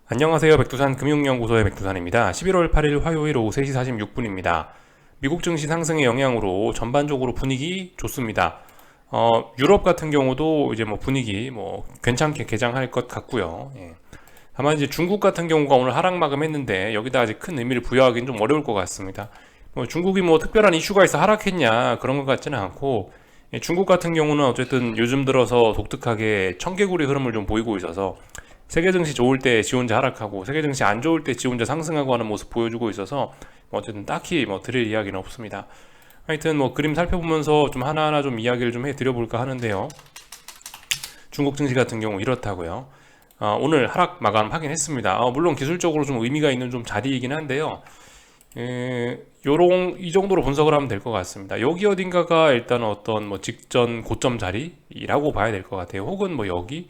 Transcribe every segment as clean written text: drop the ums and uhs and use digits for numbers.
안녕하세요. 백두산 금융연구소의 백두산입니다. 11월 8일 화요일 오후 3시 46분입니다. 미국 증시 상승의 영향으로 전반적으로 분위기 좋습니다. 유럽 같은 경우도 이제 뭐 분위기 괜찮게 개장할 것 같고요. 예. 다만 이제 중국 같은 경우가 오늘 하락 마감했는데 여기다 아직 큰 의미를 부여하기는 좀 어려울 것 같습니다. 중국이 뭐 특별한 이슈가 있어 하락했냐 그런 것 같지는 않고, 중국 같은 경우는 어쨌든 요즘 들어서 독특하게 청개구리 흐름을 좀 보이고 있어서 세계 증시 좋을 때 지 혼자 하락하고 세계 증시 안 좋을 때 지 혼자 상승하고 하는 모습 보여주고 있어서 어쨌든 딱히 드릴 이야기는 없습니다. 하여튼 그림 살펴보면서 좀 하나하나 좀 이야기를 좀 해드려 볼까 하는데요. 중국 증시 같은 경우 이렇다고요. 오늘 하락 마감 확인했습니다. 물론 기술적으로 좀 의미가 있는 좀 자리이긴 한데요. 이 정도로 분석을 하면 될 것 같습니다. 여기 어딘가가 일단 어떤 직전 고점 자리라고 봐야 될 것 같아요. 혹은 여기,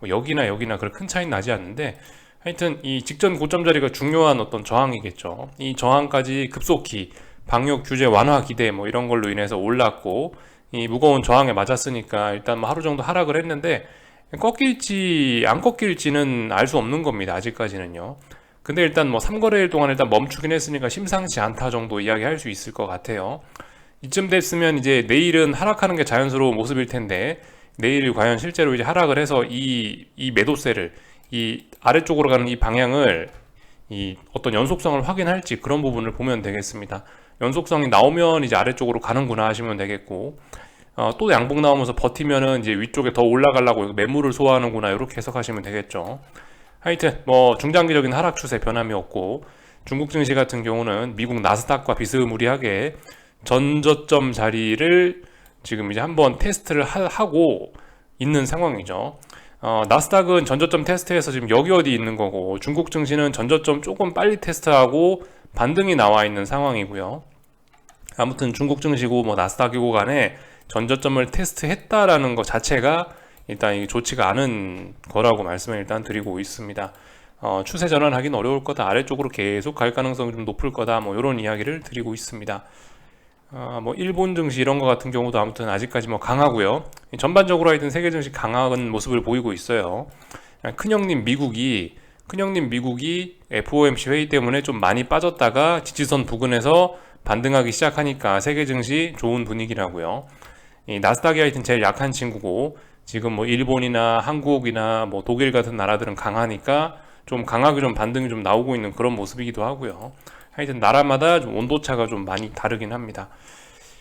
여기나 여기나 그런 큰 차이는 나지 않는데, 하여튼 이 직전 고점 자리가 중요한 어떤 저항이겠죠. 이 저항까지 급속히 방역 규제 완화 기대 이런 걸로 인해서 올랐고, 이 무거운 저항에 맞았으니까 일단 하루 정도 하락을 했는데, 꺾일지 안 꺾일지는 알 수 없는 겁니다. 아직까지는요. 근데 일단 3거래일 동안 일단 멈추긴 했으니까 심상치 않다 정도 이야기할 수 있을 것 같아요. 이쯤 됐으면 이제 내일은 하락하는 게 자연스러운 모습일 텐데, 내일 과연 실제로 이제 하락을 해서 이 매도세를, 이 아래쪽으로 가는 이 방향을, 이 어떤 연속성을 확인할지 그런 부분을 보면 되겠습니다. 연속성이 나오면 이제 아래쪽으로 가는구나 하시면 되겠고, 또 양봉 나오면서 버티면은 이제 위쪽에 더 올라가려고 매물을 소화하는구나 이렇게 해석하시면 되겠죠. 하여튼 중장기적인 하락 추세 변함이 없고, 중국 증시 같은 경우는 미국 나스닥과 비스무리하게 전저점 자리를 지금 이제 한번 테스트를 하고 있는 상황이죠. 나스닥은 전저점 테스트해서 지금 여기 어디 있는 거고, 중국 증시는 전저점 조금 빨리 테스트하고 반등이 나와 있는 상황이고요. 아무튼 중국 증시고 나스닥이고 간에 전저점을 테스트했다라는 것 자체가 일단 이게 좋지가 않은 거라고 말씀을 일단 드리고 있습니다. 추세 전환하기는 어려울 거다. 아래쪽으로 계속 갈 가능성이 좀 높을 거다. 이런 이야기를 드리고 있습니다. 일본 증시 이런 거 같은 경우도 아무튼 아직까지 강하고요. 전반적으로 하여튼 세계 증시 강한 모습을 보이고 있어요. 큰형님 미국이 FOMC 회의 때문에 좀 많이 빠졌다가 지지선 부근에서 반등하기 시작하니까 세계 증시 좋은 분위기라고요. 이 나스닥이 하여튼 제일 약한 친구고, 지금 일본이나 한국이나 독일 같은 나라들은 강하니까 좀 강하게 좀 반등이 좀 나오고 있는 그런 모습이기도 하고요. 하여튼 나라마다 좀 온도차가 좀 많이 다르긴 합니다.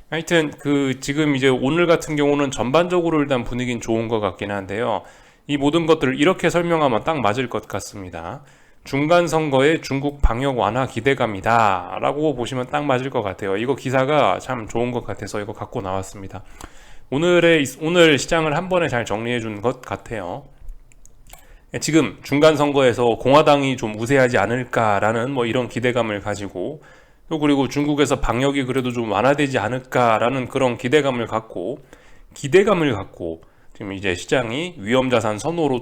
하여튼 지금 이제 오늘 같은 경우는 전반적으로 일단 분위기는 좋은 것 같긴 한데요. 이 모든 것들을 이렇게 설명하면 딱 맞을 것 같습니다. 중간 선거에 중국 방역 완화 기대감이다 라고 보시면 딱 맞을 것 같아요. 이거 기사가 참 좋은 것 같아서 이거 갖고 나왔습니다. 오늘 시장을 한 번에 잘 정리해 준 것 같아요. 지금 중간 선거에서 공화당이 좀 우세하지 않을까라는 이런 기대감을 가지고, 또 그리고 중국에서 방역이 그래도 좀 완화되지 않을까라는 그런 기대감을 갖고 지금 이제 시장이 위험자산 선호로,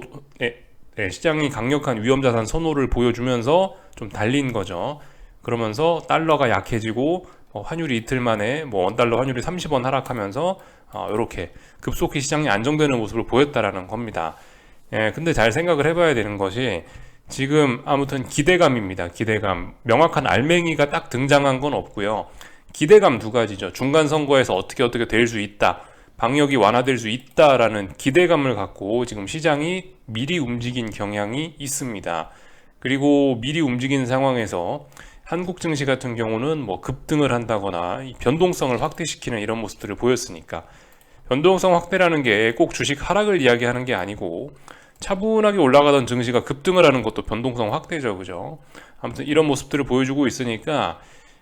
시장이 강력한 위험자산 선호를 보여주면서 좀 달린 거죠. 그러면서 달러가 약해지고 환율이 이틀 만에 원달러 환율이 30원 하락하면서 이렇게 급속히 시장이 안정되는 모습을 보였다라는 겁니다. 근데 잘 생각을 해봐야 되는 것이, 지금 아무튼 기대감입니다. 기대감. 명확한 알맹이가 딱 등장한 건 없고요. 기대감 두 가지죠. 중간 선거에서 어떻게 될 수 있다, 방역이 완화될 수 있다라는 기대감을 갖고 지금 시장이 미리 움직인 경향이 있습니다. 그리고 미리 움직인 상황에서 한국 증시 같은 경우는 급등을 한다거나 변동성을 확대시키는 이런 모습들을 보였으니까, 변동성 확대라는 게 꼭 주식 하락을 이야기하는 게 아니고, 차분하게 올라가던 증시가 급등을 하는 것도 변동성 확대죠, 그죠? 아무튼 이런 모습들을 보여주고 있으니까,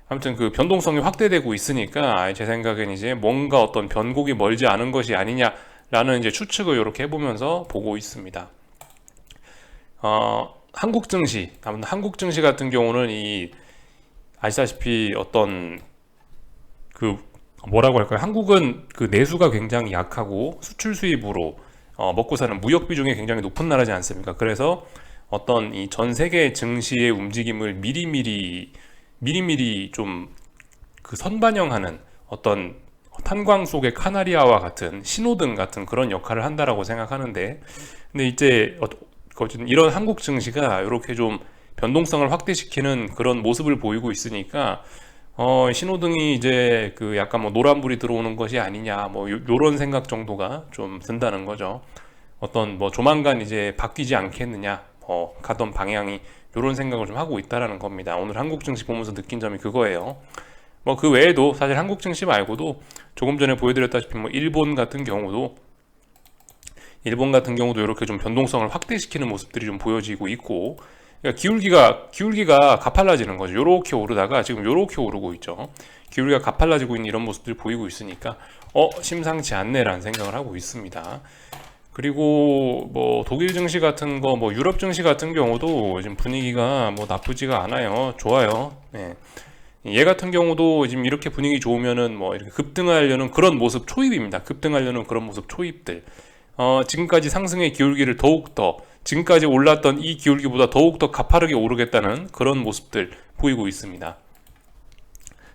아무튼 변동성이 확대되고 있으니까 제 생각엔 이제 뭔가 어떤 변곡이 멀지 않은 것이 아니냐라는 이제 추측을 이렇게 해보면서 보고 있습니다. 한국 증시 같은 경우는 아시다시피 어떤 뭐라고 할까요? 한국은 내수가 굉장히 약하고 수출 수입으로 먹고 사는 무역 비중이 굉장히 높은 나라지 않습니까? 그래서 어떤 이 전 세계 증시의 움직임을 미리미리 좀 선반영하는 어떤 탄광 속의 카나리아와 같은 신호등 같은 그런 역할을 한다라고 생각하는데, 근데 이제 어쨌든 이런 한국 증시가 이렇게 좀 변동성을 확대시키는 그런 모습을 보이고 있으니까 신호등이 이제 그 약간 뭐 노란불이 들어오는 것이 아니냐 뭐 요런 생각 정도가 좀 든다는 거죠. 어떤 뭐 조만간 이제 바뀌지 않겠느냐 가던 방향이 요런 생각을 좀 하고 있다라는 겁니다. 오늘 한국 증시 보면서 느낀 점이 그거예요. 뭐 그 외에도 사실 한국 증시 말고도 조금 전에 보여드렸다시피 뭐 일본 같은 경우도 이렇게 좀 변동성을 확대시키는 모습들이 좀 보여지고 있고, 그러니까 기울기가 가팔라지는 거죠. 요렇게 오르다가 지금 요렇게 오르고 있죠. 기울기가 가팔라지고 있는 이런 모습들이 보이고 있으니까 심상치 않네라는 생각을 하고 있습니다. 그리고 뭐 독일 증시 같은 거, 뭐 유럽 증시 같은 경우도 지금 분위기가 뭐 나쁘지가 않아요. 좋아요. 네. 얘 같은 경우도 지금 이렇게 분위기 좋으면은 뭐 이렇게 급등하려는 그런 모습 초입입니다. 급등하려는 그런 모습 초입들. 지금까지 상승의 기울기를 더욱더 지금까지 올랐던 이 기울기보다 더욱더 가파르게 오르겠다는 그런 모습들 보이고 있습니다.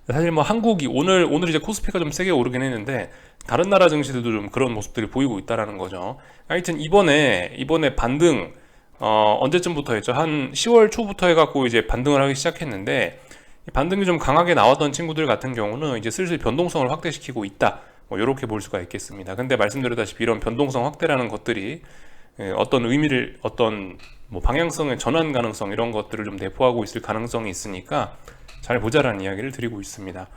사실 뭐 한국이 오늘 이제 코스피가 좀 세게 오르긴 했는데 다른 나라 증시들도 좀 그런 모습들이 보이고 있다라는 거죠. 하여튼 이번에 반등 언제쯤부터 했죠? 한 10월 초부터 해갖고 이제 반등을 하기 시작했는데 반등이 좀 강하게 나왔던 친구들 같은 경우는 이제 슬슬 변동성을 확대시키고 있다. 뭐 이렇게 볼 수가 있겠습니다. 근데 말씀드렸다시피 이런 변동성 확대라는 것들이 어떤 의미를 어떤 뭐 방향성의 전환 가능성 이런 것들을 좀 내포하고 있을 가능성이 있으니까 잘 보자라는 이야기를 드리고 있습니다.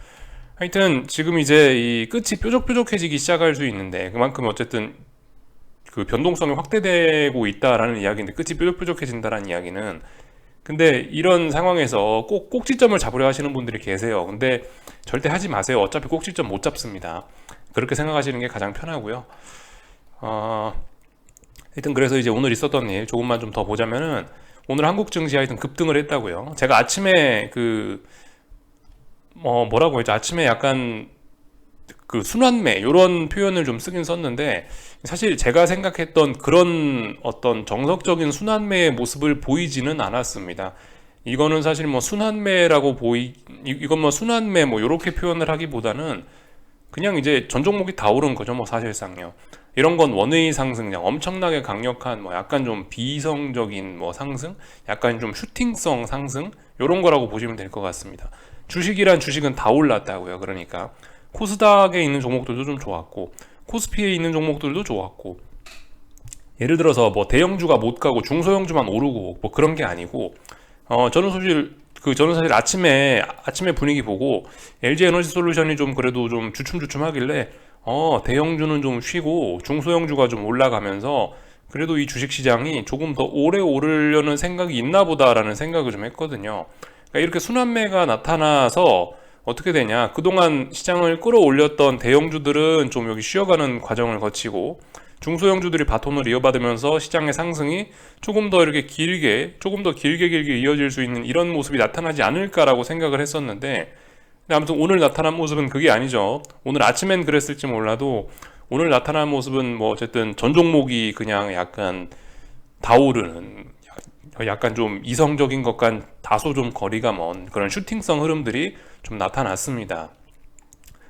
하여튼 지금 이제 이 끝이 뾰족뾰족해지기 시작할 수 있는데 그만큼 어쨌든 그 변동성이 확대되고 있다라는 이야기인데 끝이 뾰족뾰족해진다라는 이야기는, 근데 이런 상황에서 꼭 꼭지점을 잡으려 하시는 분들이 계세요. 근데 절대 하지 마세요. 어차피 꼭지점 못 잡습니다. 그렇게 생각하시는 게 가장 편하고요. 하여튼 그래서 이제 오늘 있었던 일 조금만 좀 더 보자면은 오늘 한국 증시 하여튼 급등을 했다고요. 제가 아침에 뭐라고 했죠? 아침에 약간 그 순환매 이런 표현을 좀 쓰긴 썼는데 사실 제가 생각했던 그런 어떤 정석적인 순환매의 모습을 보이지는 않았습니다. 이거는 사실 뭐 순환매라고 이건 뭐 순환매 뭐 이렇게 표현을 하기보다는 그냥 이제 전 종목이 다 오른 거죠, 뭐 사실상요. 이런 건 원웨이 상승량, 엄청나게 강력한 뭐 약간 좀 비이성적인 뭐 상승, 약간 좀 슈팅성 상승 이런 거라고 보시면 될 것 같습니다. 주식은 다 올랐다고요. 그러니까 코스닥에 있는 종목들도 좀 좋았고 코스피에 있는 종목들도 좋았고, 예를 들어서 뭐 대형주가 못 가고 중소형주만 오르고 뭐 그런 게 아니고 저는 사실 아침에 분위기 보고 LG 에너지 솔루션이 좀 그래도 좀 주춤주춤하길래 대형주는 좀 쉬고 중소형주가 좀 올라가면서 그래도 이 주식시장이 조금 더 오래 오르려는 생각이 있나 보다라는 생각을 좀 했거든요. 그러니까 이렇게 순환매가 나타나서 어떻게 되냐, 그동안 시장을 끌어올렸던 대형주들은 좀 여기 쉬어가는 과정을 거치고 중소형주들이 바톤을 이어받으면서 시장의 상승이 조금 더 길게 이어질 수 있는 이런 모습이 나타나지 않을까라고 생각을 했었는데, 근데 아무튼 오늘 나타난 모습은 그게 아니죠. 오늘 아침엔 그랬을지 몰라도 오늘 나타난 모습은 뭐 어쨌든 전 종목이 그냥 약간 다 오르는, 약간 좀 이성적인 것과 다소 좀 거리가 먼 그런 슈팅성 흐름들이 좀 나타났습니다.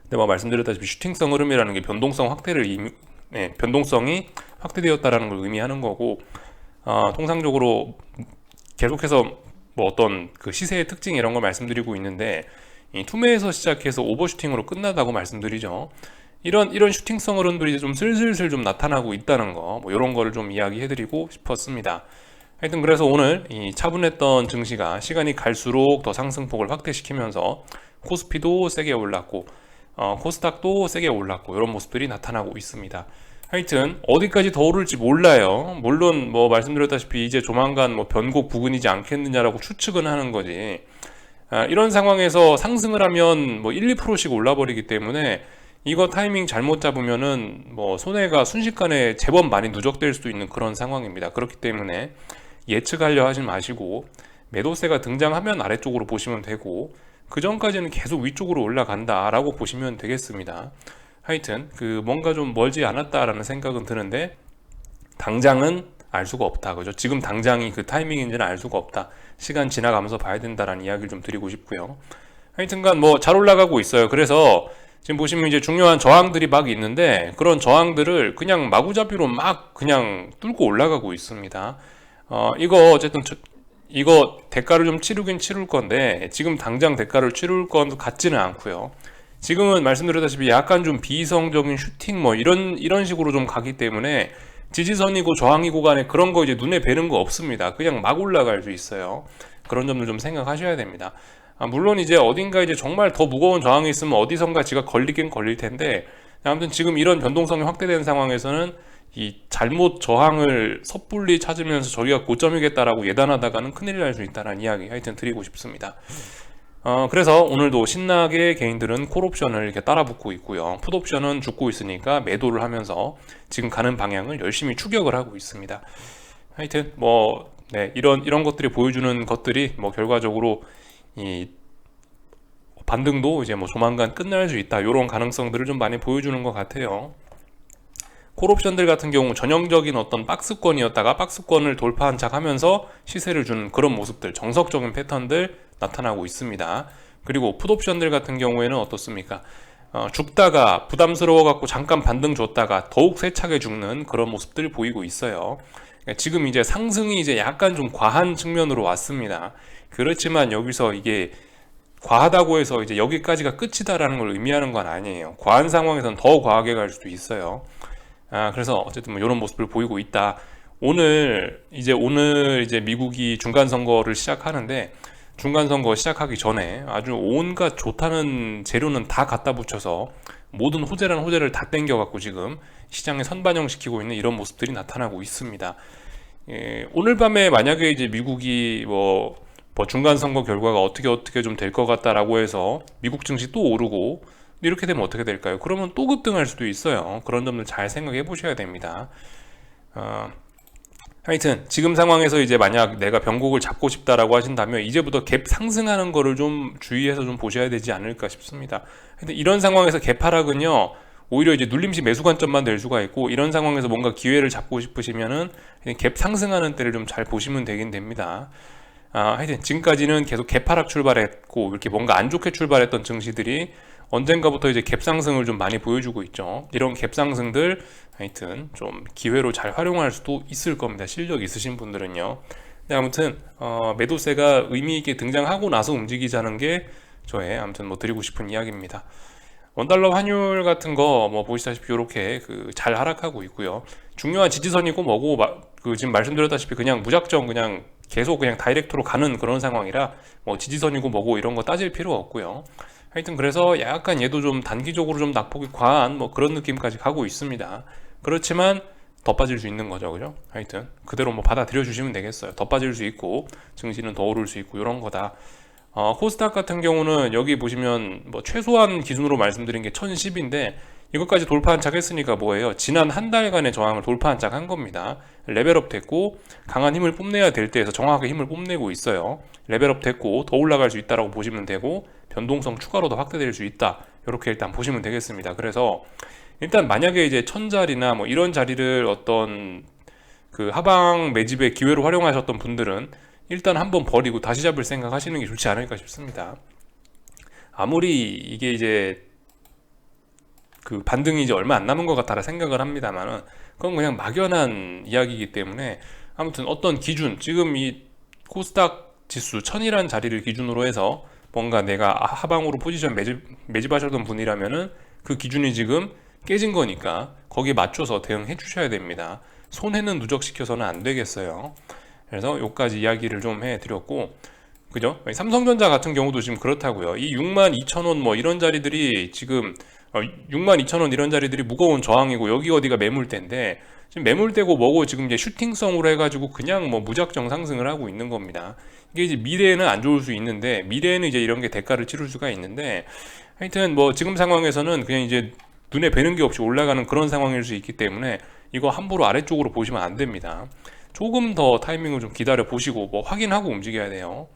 근데 뭐 말씀드렸다시피 슈팅성 흐름이라는 게 변동성이 확대되었다라는 걸 의미하는 거고, 통상적으로 계속해서 뭐 어떤 그 시세의 특징 이런 걸 말씀드리고 있는데 이 투매에서 시작해서 오버슈팅으로 끝나다고 말씀드리죠. 이런 슈팅성 흐름들이 이제 좀 슬슬 좀 나타나고 있다는 거, 뭐 이런 거를 좀 이야기해드리고 싶었습니다. 하여튼 그래서 오늘 이 차분했던 증시가 시간이 갈수록 더 상승폭을 확대시키면서 코스피도 세게 올랐고 코스닥도 세게 올랐고 이런 모습들이 나타나고 있습니다. 하여튼 어디까지 더 오를지 몰라요. 물론 뭐 말씀드렸다시피 이제 조만간 뭐 변곡 부근이지 않겠느냐라고 추측은 하는 거지, 이런 상황에서 상승을 하면 뭐 1, 2%씩 올라버리기 때문에 이거 타이밍 잘못 잡으면은 뭐 손해가 순식간에 제법 많이 누적될 수도 있는 그런 상황입니다. 그렇기 때문에 예측하려 하지 마시고 매도세가 등장하면 아래쪽으로 보시면 되고 그 전까지는 계속 위쪽으로 올라간다 라고 보시면 되겠습니다. 하여튼 뭔가 좀 멀지 않았다라는 생각은 드는데 당장은 알 수가 없다, 그죠? 지금 당장이 그 타이밍인지는 알 수가 없다. 시간 지나가면서 봐야 된다라는 이야기를 좀 드리고 싶고요. 하여튼간 뭐 잘 올라가고 있어요. 그래서 지금 보시면 이제 중요한 저항들이 막 있는데 그런 저항들을 그냥 마구잡이로 막 그냥 뚫고 올라가고 있습니다. 이거 어쨌든 이거 대가를 좀 치르긴 치를 건데 지금 당장 대가를 치를 건 같지는 않고요. 지금은 말씀드렸다시피 약간 좀 비이성적인 슈팅 뭐 이런 식으로 좀 가기 때문에 지지선이고 저항이고 간에 그런 거 이제 눈에 뵈는 거 없습니다. 그냥 막 올라갈 수 있어요. 그런 점들 좀 생각하셔야 됩니다. 물론 이제 어딘가 이제 정말 더 무거운 저항이 있으면 어디선가 지가 걸리긴 걸릴 텐데, 아무튼 지금 이런 변동성이 확대된 상황에서는 이 잘못 저항을 섣불리 찾으면서 저기가 고점이겠다라고 예단하다가는 큰일 날 수 있다는 이야기 하여튼 드리고 싶습니다. 그래서 오늘도 신나게 개인들은 콜옵션을 이렇게 따라붙고 있고요. 풋옵션은 죽고 있으니까 매도를 하면서 지금 가는 방향을 열심히 추격을 하고 있습니다. 하여튼 네, 이런 것들이 보여주는 것들이 결과적으로 이 반등도 이제 조만간 끝날 수 있다, 이런 가능성들을 좀 많이 보여주는 것 같아요. 콜옵션들 같은 경우 전형적인 어떤 박스권이었다가 박스권을 돌파한 척 하면서 시세를 주는 그런 모습들, 정석적인 패턴들 나타나고 있습니다. 그리고 풋옵션들 같은 경우에는 어떻습니까? 죽다가 부담스러워 갖고 잠깐 반등 줬다가 더욱 세차게 죽는 그런 모습들이 보이고 있어요. 그러니까 지금 이제 상승이 이제 약간 좀 과한 측면으로 왔습니다. 그렇지만 여기서 이게 과하다고 해서 이제 여기까지가 끝이다라는 걸 의미하는 건 아니에요. 과한 상황에서는 더 과하게 갈 수도 있어요. 그래서 어쨌든 이런 모습을 보이고 있다. 오늘 이제 미국이 중간 선거를 시작하는데, 중간 선거 시작하기 전에 아주 온갖 좋다는 재료는 다 갖다 붙여서 모든 호재란 호재를 다 땡겨 갖고 지금 시장에 선반영시키고 있는 이런 모습들이 나타나고 있습니다. 오늘 밤에 만약에 이제 미국이 중간 선거 결과가 어떻게 좀 될 것 같다라고 해서 미국 증시 또 오르고 이렇게 되면 어떻게 될까요? 그러면 또 급등할 수도 있어요. 그런 점들 잘 생각해 보셔야 됩니다. 하여튼 지금 상황에서 이제 만약 내가 변곡을 잡고 싶다라고 하신다면 이제부터 갭 상승하는 거를 좀 주의해서 좀 보셔야 되지 않을까 싶습니다. 근데 이런 상황에서 갭 하락은요, 오히려 이제 눌림시 매수 관점만 될 수가 있고, 이런 상황에서 뭔가 기회를 잡고 싶으시면은 갭 상승하는 때를 좀 잘 보시면 되긴 됩니다. 하여튼 지금까지는 계속 갭 하락 출발했고 이렇게 뭔가 안 좋게 출발했던 증시들이 언젠가부터 이제 갭 상승을 좀 많이 보여주고 있죠. 이런 갭 상승들 하여튼 좀 기회로 잘 활용할 수도 있을 겁니다. 실력 있으신 분들은요. 근데 아무튼 매도세가 의미 있게 등장하고 나서 움직이자는 게 저의 아무튼 드리고 싶은 이야기입니다. 원달러 환율 같은 거 보시다시피 이렇게 잘 하락하고 있고요. 중요한 지지선이고 뭐고 지금 말씀드렸다시피 그냥 무작정 그냥 계속 그냥 다이렉트로 가는 그런 상황이라 지지선이고 뭐고 이런 거 따질 필요 없고요. 하여튼 그래서 약간 얘도 좀 단기적으로 좀 낙폭이 과한 그런 느낌까지 가고 있습니다. 그렇지만 더 빠질 수 있는 거죠, 그죠? 하여튼 그대로 받아들여 주시면 되겠어요. 더 빠질 수 있고 증시는 더 오를 수 있고 이런 거다. 코스닥 같은 경우는 여기 보시면 최소한 기준으로 말씀드린 게 1010인데 이것까지 돌파한 척 했으니까 뭐예요? 지난 한 달간의 저항을 돌파한 척 한 겁니다. 레벨업 됐고 강한 힘을 뽐내야 될 때에서 정확하게 힘을 뽐내고 있어요. 레벨업 됐고 더 올라갈 수 있다라고 보시면 되고 변동성 추가로 더 확대될 수 있다. 이렇게 일단 보시면 되겠습니다. 그래서 일단 만약에 이제 1000자리나 이런 자리를 어떤 하방 매집의 기회로 활용하셨던 분들은 일단 한번 버리고 다시 잡을 생각 하시는 게 좋지 않을까 싶습니다. 아무리 이게 이제 반등이 이제 얼마 안 남은 것 같다라 생각을 합니다만은 그건 그냥 막연한 이야기이기 때문에 아무튼 어떤 기준, 지금 이 코스닥 지수 1000이라는 자리를 기준으로 해서 뭔가 내가 하방으로 포지션 매집하셨던 분이라면은 그 기준이 지금 깨진 거니까 거기에 맞춰서 대응해 주셔야 됩니다. 손해는 누적시켜서는 안 되겠어요. 그래서 여기까지 이야기를 좀 해드렸고, 그죠? 삼성전자 같은 경우도 지금 그렇다고요. 이 62,000원 이런 자리들이 지금 62,000원 이런 자리들이 무거운 저항이고 여기 어디가 매물대인데 지금 매물대고 뭐고 지금 이제 슈팅성으로 해가지고 그냥 무작정 상승을 하고 있는 겁니다. 이게 이제 미래에는 안 좋을 수 있는데 미래에는 이제 이런 게 대가를 치를 수가 있는데, 하여튼 지금 상황에서는 그냥 이제 눈에 뵈는 게 없이 올라가는 그런 상황일 수 있기 때문에 이거 함부로 아래쪽으로 보시면 안 됩니다. 조금 더 타이밍을 좀 기다려 보시고 확인하고 움직여야 돼요.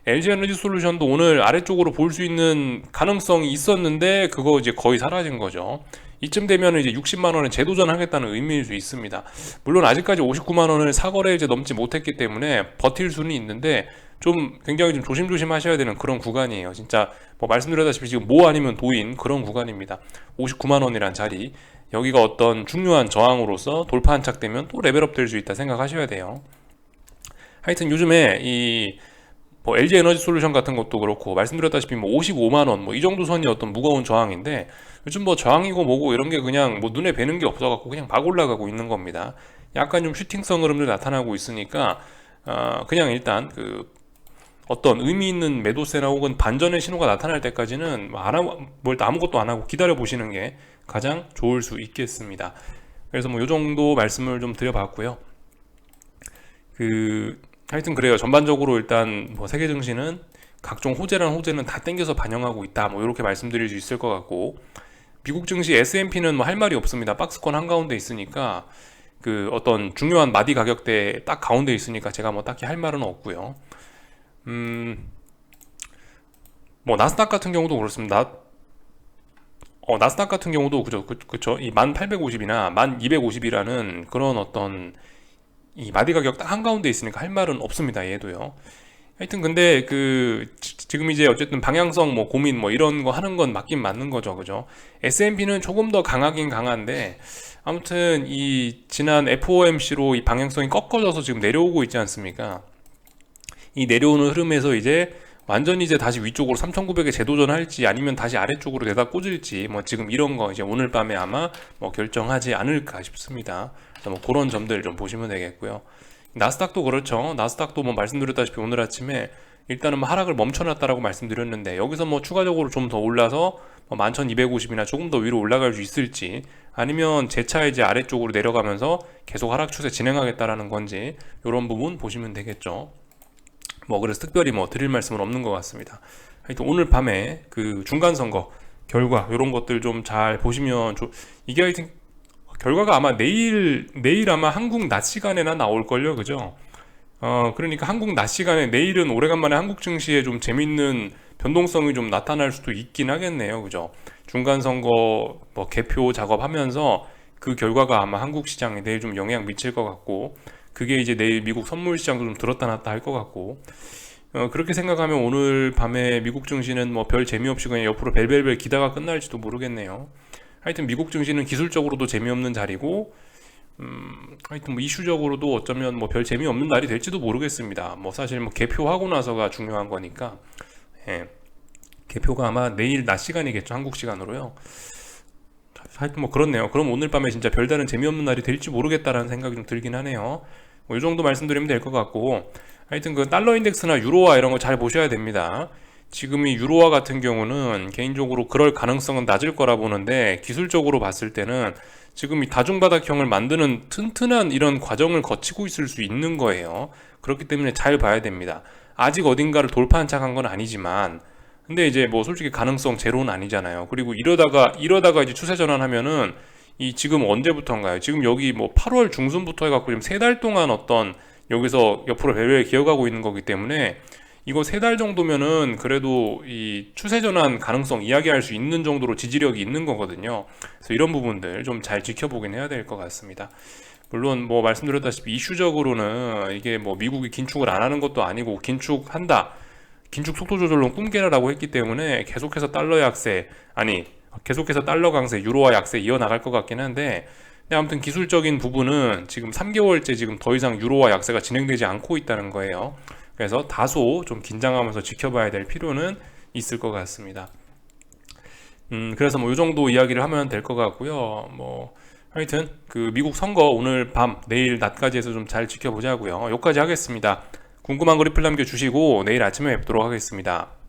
LG에너지솔루션도 오늘 아래쪽으로 볼 수 있는 가능성이 있었는데 그거 이제 거의 사라진 거죠. 이쯤 되면 이제 60만 원에 재도전하겠다는 의미일 수 있습니다. 물론 아직까지 59만 원을 사거래 이제 넘지 못했기 때문에 버틸 수는 있는데 좀 굉장히 좀 조심조심 하셔야 되는 그런 구간이에요. 진짜 말씀드렸다시피 지금 모 아니면 도인 그런 구간입니다. 59만 원이란 자리, 여기가 어떤 중요한 저항으로서 돌파 한착되면 또 레벨업 될 수 있다 생각하셔야 돼요. 하여튼 요즘에 이 뭐 LG 에너지 솔루션 같은 것도 그렇고 말씀드렸다시피 뭐 55만 원 뭐 이 정도 선이 어떤 무거운 저항인데 요즘 뭐 저항이고 뭐고 이런 게 그냥 뭐 눈에 뵈는 게 없어갖고 그냥 막 올라가고 있는 겁니다. 약간 좀 슈팅성 흐름들 나타나고 있으니까 그냥 일단 그 어떤 의미 있는 매도세나 혹은 반전의 신호가 나타날 때까지는 뭘 아무것도 안 하고 기다려 보시는 게 가장 좋을 수 있겠습니다. 그래서 뭐 요 정도 말씀을 좀 드려봤고요. 하여튼 그래요. 전반적으로 일단 뭐 세계 증시는 각종 호재는 다 땡겨서 반영하고 있다. 뭐 이렇게 말씀드릴 수 있을 것 같고 미국 증시 S&P는 뭐 할 말이 없습니다. 박스권 한가운데 있으니까 그 어떤 중요한 마디 가격대 딱 가운데 있으니까 제가 뭐 딱히 할 말은 없고요. 뭐 나스닥 같은 경우도 그렇습니다. 나스닥 같은 경우도 그죠. 이 1850이나 1250이라는 그런 어떤 이 마디 가격 딱 한가운데 있으니까 할 말은 없습니다. 얘도요. 하여튼 근데 지금 이제 어쨌든 방향성 뭐 고민 뭐 이런 거 하는 건 맞긴 맞는 거죠. 그죠? S&P는 조금 더 강하긴 강한데 아무튼 이 지난 FOMC로 이 방향성이 꺾어져서 지금 내려오고 있지 않습니까? 이 내려오는 흐름에서 이제 완전히 이제 다시 위쪽으로 3900에 재도전할지 아니면 다시 아래쪽으로 내다 꽂을지 뭐 지금 이런 거 이제 오늘 밤에 아마 뭐 결정하지 않을까 싶습니다. 그래서 뭐 그런 점들 좀 보시면 되겠고요. 나스닥도 그렇죠. 나스닥도 뭐 말씀드렸다시피 오늘 아침에 일단은 뭐 하락을 멈춰놨다라고 말씀드렸는데 여기서 뭐 추가적으로 좀 더 올라서 뭐 11,250이나 조금 더 위로 올라갈 수 있을지 아니면 재차 이제 아래쪽으로 내려가면서 계속 하락 추세 진행하겠다라는 건지 이런 부분 보시면 되겠죠. 뭐 그래서 특별히 뭐 드릴 말씀은 없는 것 같습니다. 하여튼 오늘 밤에 그 중간 선거 결과 이런 것들 좀 잘 보시면 이게 하여튼 결과가 아마 내일 아마 한국 낮 시간에나 나올 걸요, 그죠? 그러니까 한국 낮 시간에 내일은 오래간만에 한국 증시에 좀 재밌는 변동성이 좀 나타날 수도 있긴 하겠네요, 그죠? 중간 선거 뭐 개표 작업하면서 그 결과가 아마 한국 시장에 내일 좀 영향 미칠 것 같고 그게 이제 내일 미국 선물 시장도 좀 들었다 놨다 할 것 같고 그렇게 생각하면 오늘 밤에 미국 증시는 뭐 별 재미없이 그냥 옆으로 벨벨벨 기다가 끝날지도 모르겠네요. 하여튼 미국 증시는 기술적으로도 재미없는 자리고 하여튼 뭐 이슈적으로도 어쩌면 뭐 별 재미없는 날이 될지도 모르겠습니다. 뭐 사실 뭐 개표하고 나서가 중요한 거니까 예. 개표가 아마 내일 낮 시간이겠죠, 한국 시간으로요. 하여튼 뭐 그렇네요. 그럼 오늘 밤에 진짜 별다른 재미없는 날이 될지 모르겠다라는 생각이 좀 들긴 하네요. 뭐 이 정도 말씀드리면 될 것 같고 하여튼 그 달러 인덱스나 유로화 이런 거 잘 보셔야 됩니다. 지금 이 유로화 같은 경우는 개인적으로 그럴 가능성은 낮을 거라 보는데 기술적으로 봤을 때는 지금 이 다중바닥형을 만드는 튼튼한 이런 과정을 거치고 있을 수 있는 거예요. 그렇기 때문에 잘 봐야 됩니다. 아직 어딘가를 돌파한 척한 건 아니지만 근데 이제 뭐 솔직히 가능성 제로는 아니잖아요. 그리고 이러다가 이제 추세 전환하면은 이 지금 언제부터인가요? 지금 여기 뭐 8월 중순부터 해갖고 지금 3달 동안 어떤 여기서 옆으로 배를 기어가고 있는 거기 때문에 이거 3달 정도면은 그래도 이 추세 전환 가능성 이야기할 수 있는 정도로 지지력이 있는 거거든요. 그래서 이런 부분들 좀 잘 지켜보긴 해야 될 것 같습니다. 물론 뭐 말씀드렸다시피 이슈적으로는 이게 뭐 미국이 긴축을 안 하는 것도 아니고 긴축 속도 조절론 꿈깨라라고 했기 때문에 계속해서 달러 약세 계속해서 달러 강세 유로화 약세 이어나갈 것 같긴 한데 근데 아무튼 기술적인 부분은 지금 3개월째 지금 더 이상 유로화 약세가 진행되지 않고 있다는 거예요. 그래서 다소 좀 긴장하면서 지켜봐야 될 필요는 있을 것 같습니다. 그래서 뭐 이 정도 이야기를 하면 될 것 같고요. 뭐 하여튼 그 미국 선거 오늘 밤 내일 낮까지 해서 좀 잘 지켜보자고요. 여기까지 하겠습니다. 궁금한 거 리플 남겨주시고 내일 아침에 뵙도록 하겠습니다.